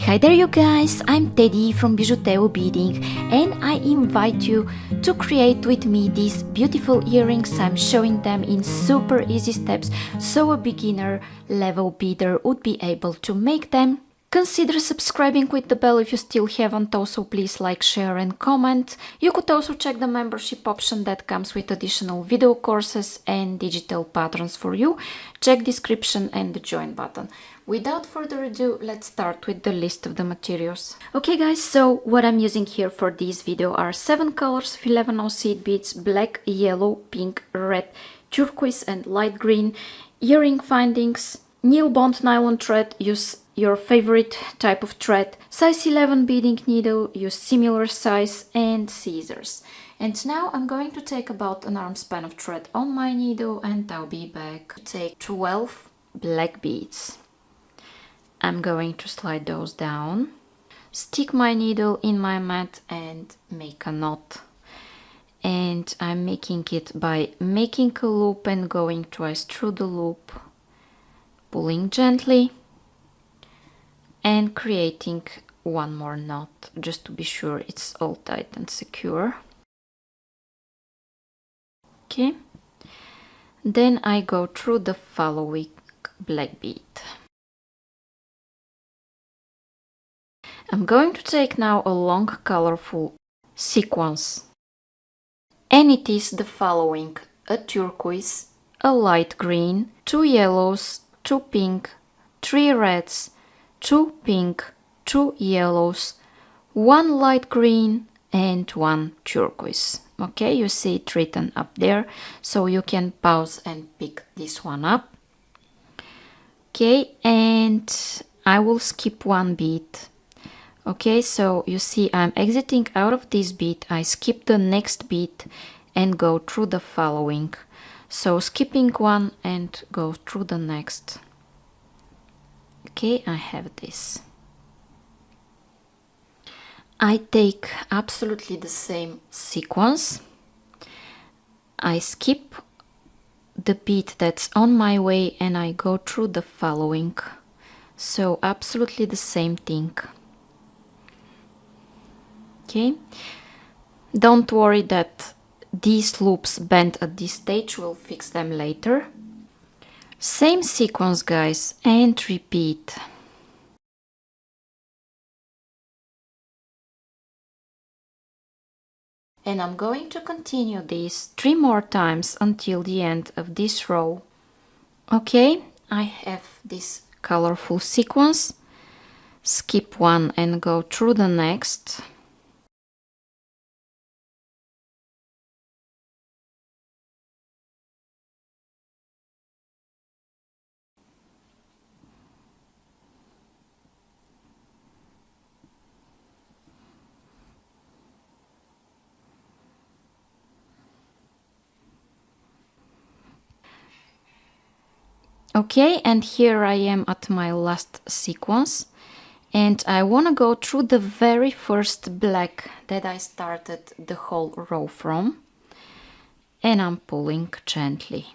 Hi there you guys, I'm Teddy from Beading and I invite you to create with me these beautiful earrings. I'm showing them in super easy steps so a beginner level beader would be able to make them. Consider subscribing with the bell if you still haven't, also please like, share and comment. You could also check the membership option that comes with additional video courses and digital patterns for you. Check description and the join button. Without further ado, let's start with the list of the materials. Okay guys, so what I'm using here for this video are 7 colors of 11 seed beads: black, yellow, pink, red, turquoise and light green. Earring findings: Nylbond nylon thread, use your favorite type of thread, size 11 beading needle, use similar size, and scissors. And now I'm going to take about an arm span of thread on my needle and I'll be back. Take 12 black beads. I'm going to slide those down, stick my needle in my mat and make a knot. And I'm making it by making a loop and going twice through the loop, pulling gently and creating one more knot just to be sure it's all tight and secure. Okay, then I go through the following black bead. I'm going to take now a long colorful sequence, and it is the following: a turquoise, a light green, 2 yellows, 2 pink, 3 reds, 2 pink, 2 yellows, 1 light green and 1 turquoise. Okay, you see it written up there, so you can pause and pick this one up. Okay, and I will skip one bead. Okay, so you see I'm exiting out of this bead, I skip the next bead and go through the following. So skipping one and go through the next. Okay, I have this. I take absolutely the same sequence. I skip the bead that's on my way and I go through the following. So absolutely the same thing. Okay, don't worry that these loops bend at this stage, we'll fix them later. Same sequence guys, and repeat. And I'm going to continue this 3 more times until the end of this row. Okay, I have this colorful sequence. Skip one and go through the next. Okay, and here I am at my last sequence. And I want to go through the very first black that I started the whole row from. And I'm pulling gently.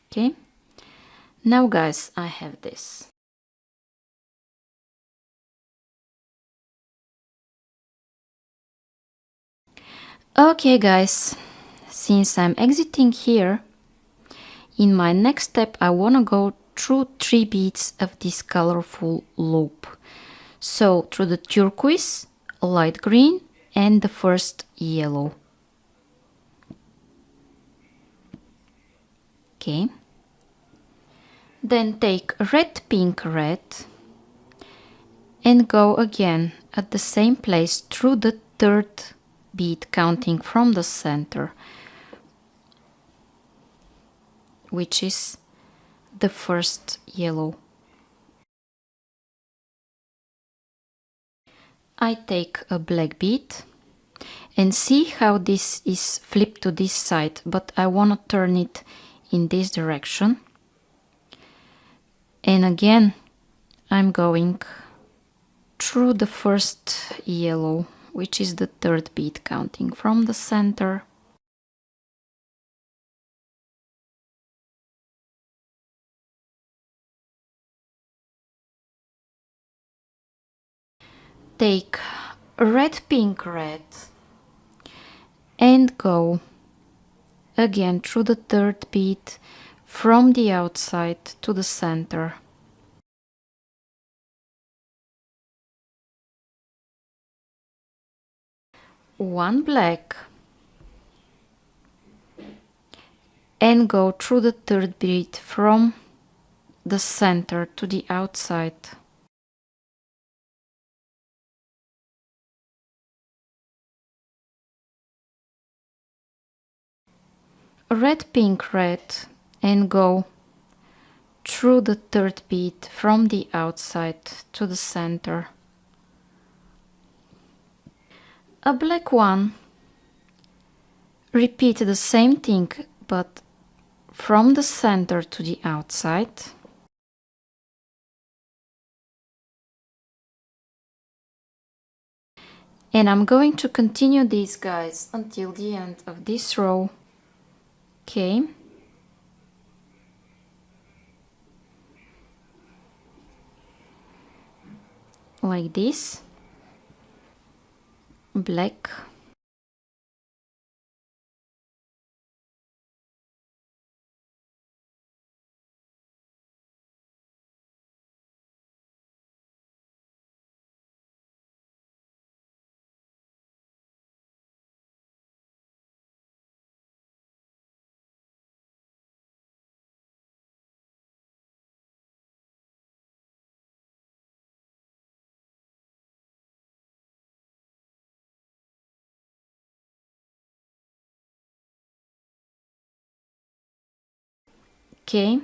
Okay, now guys, I have this. Okay guys, since I'm exiting here, in my next step I want to go through 3 beads of this colorful loop. So through the turquoise, light green and the first yellow. Okay, then take red, pink, red and go again at the same place through the 3rd bead, counting from the center, which is the first yellow. I take a black bead and see how this is flipped to this side, but I want to turn it in this direction. And again I'm going through the first yellow, which is the 3rd bead, counting from the center. take red, pink, red and go again through the third bead from the outside to the center. One black and go through the third bead from the center to the outside. Red, pink, red and go through the third bead from the outside to the center. A black one, repeat the same thing but from the center to the outside. And I'm going to continue these guys until the end of this row. Okay. Like this. Black. Okay.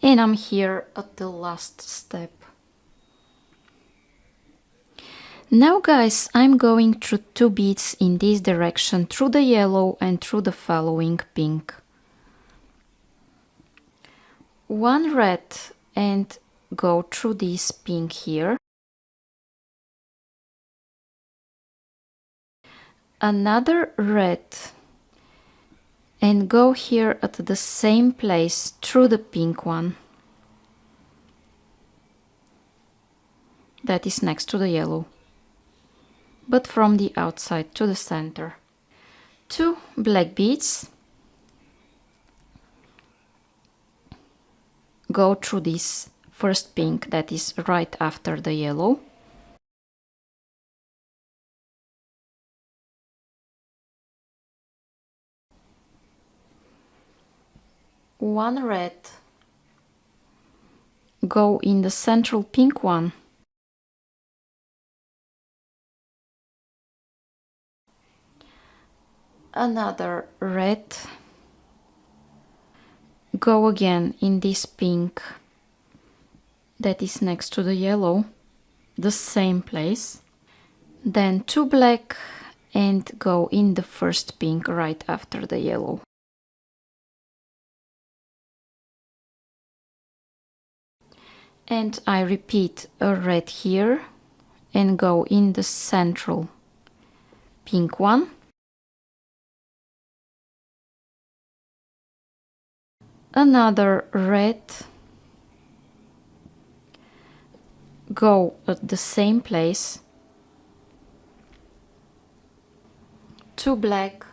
And I'm here at the last step. Now guys, I'm going through 2 beads in this direction, through the yellow and through the following pink. One red and go through this pink here. Another red and go here at the same place through the pink one that is next to the yellow, but from the outside to the center. 2 black beads, go through this first pink that is right after the yellow. One red, go in the central pink one. Another red, go again in this pink that is next to the yellow, the same place. Then 2 black and go in the first pink right after the yellow. And I repeat a red here and go in the central pink one. Another red, go at the same place. 2 black,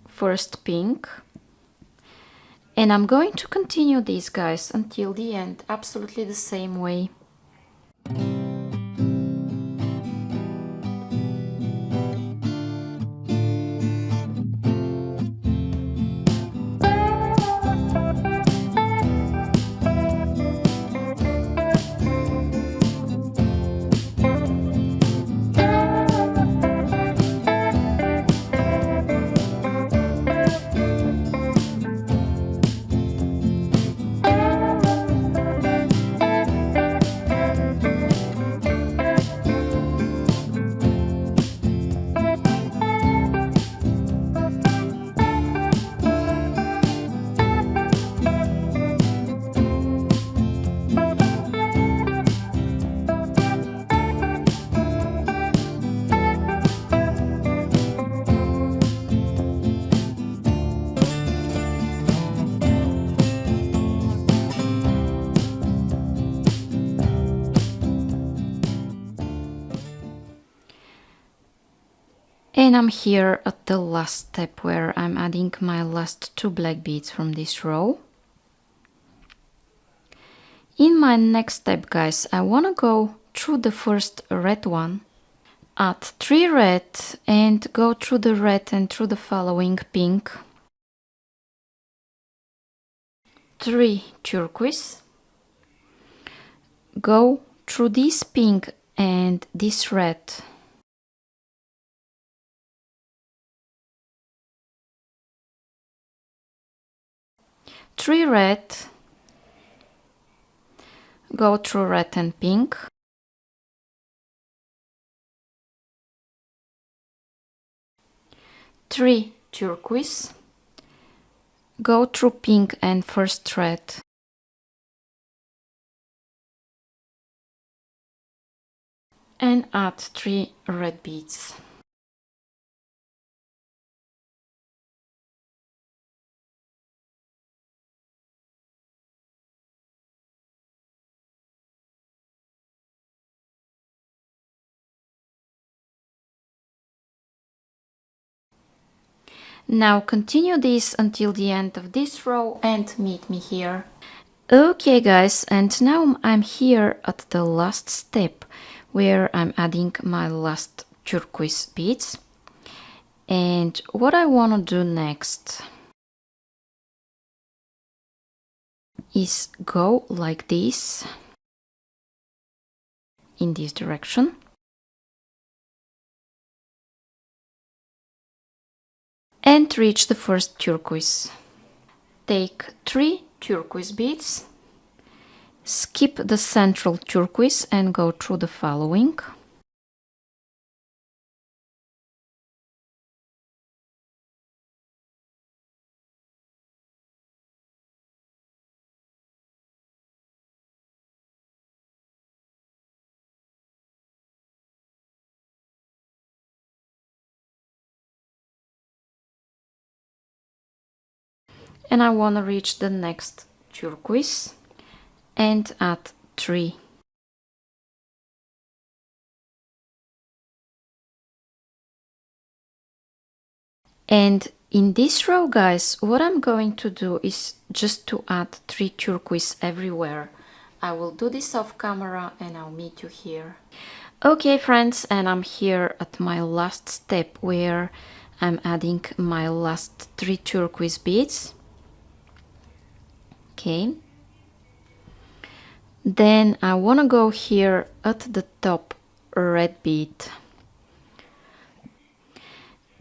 first pink, and I'm going to continue these guys until the end, absolutely the same way. And I'm here at the last step where I'm adding my last 2 black beads from this row. In my next step, guys, I want to go through the first red one, add 3 red and go through the red and through the following pink, 3 turquoise, go through this pink and this red, three red, go through red and pink, three turquoise, go through pink and first red, and add 3 red beads. Now continue this until the end of this row and meet me here. Okay guys, and now I'm here at the last step where I'm adding my last turquoise beads. And what I want to do next is go like this in this direction. And reach the first turquoise. Take 3 turquoise beads, skip the central turquoise and go through the following. And I want to reach the next turquoise and add 3. And in this row, guys, what I'm going to do is just to add 3 turquoise everywhere. I will do this off camera and I'll meet you here. Okay friends, and I'm here at my last step where I'm adding my last 3 turquoise beads. Okay, then I want to go here at the top red bead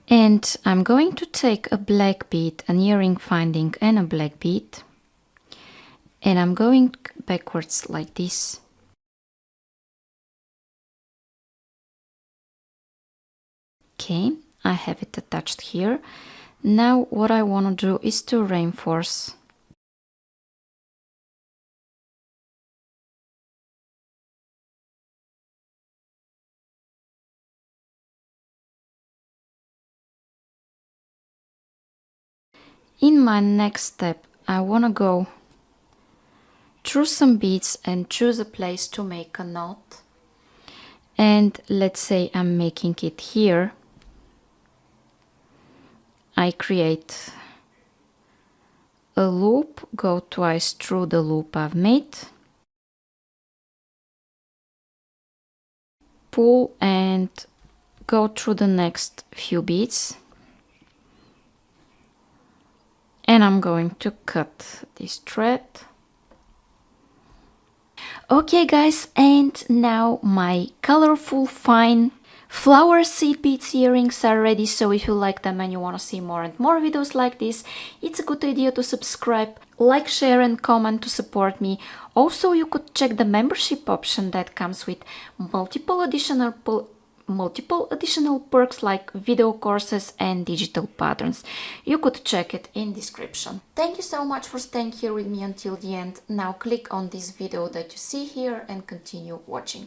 and I'm going to take a black bead, an earring finding and a black bead, and I'm going backwards like this. Okay, I have it attached here. Now what I want to do is to reinforce. In my next step, I want to go through some beads and choose a place to make a knot. And let's say I'm making it here. I create a loop, go twice through the loop I've made, pull and go through the next few beads. And I'm going to cut this thread. Okay guys, and now my colorful fine flower seed beads earrings are ready. So if you like them and you want to see more and more videos like this, it's a good idea to subscribe, like, share and comment to support me. Also, you could check the membership option that comes with multiple additional perks like video courses and digital patterns. You could check it in description. Thank you so much for staying here with me until the end. Now click on this video that you see here and continue watching.